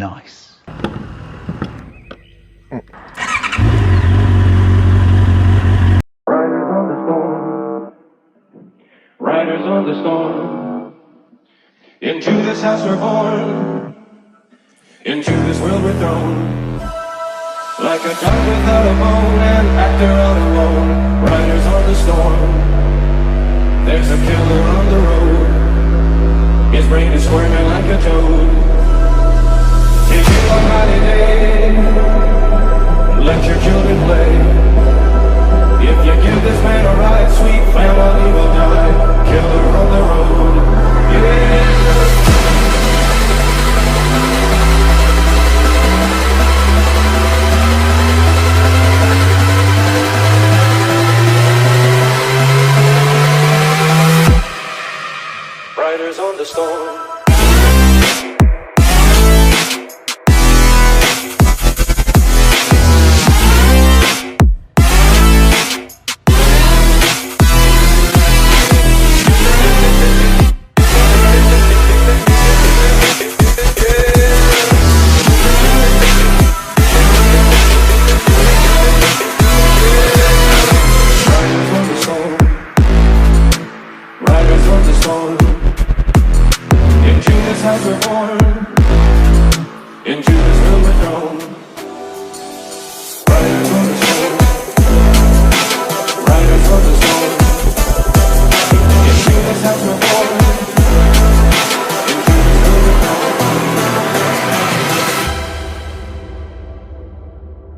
Nice. Riders on the storm. Into this house we're born. Into this world we're thrown. Like a dog without a bone, an actor all alone. Riders on the storm. There's a killer on the road. His brain is squirming like a toad. Take you on holiday. Let your children play. If you give this man a ride, sweet family will die. Killer on the road, yeah. Riders on the storm.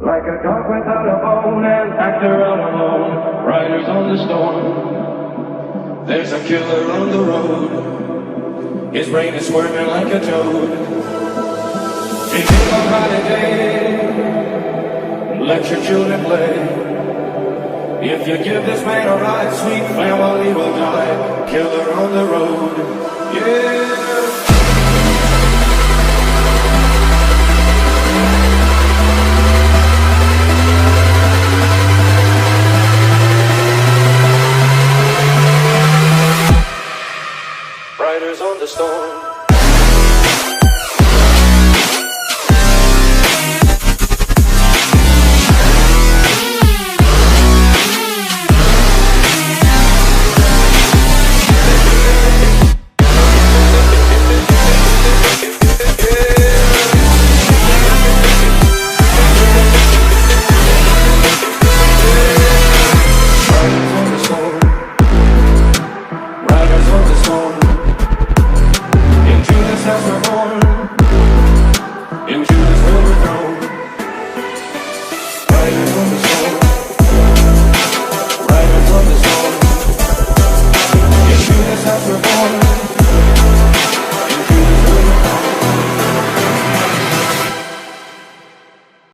Like a dog without a bone, an actor all alone. Riders on the storm. There's a killer on the road. His brain is squirming like a toad. Take you on holiday. Let your children play. If you give this man a ride, sweet family will die. Killer on the road, yeah. Riders on the storm.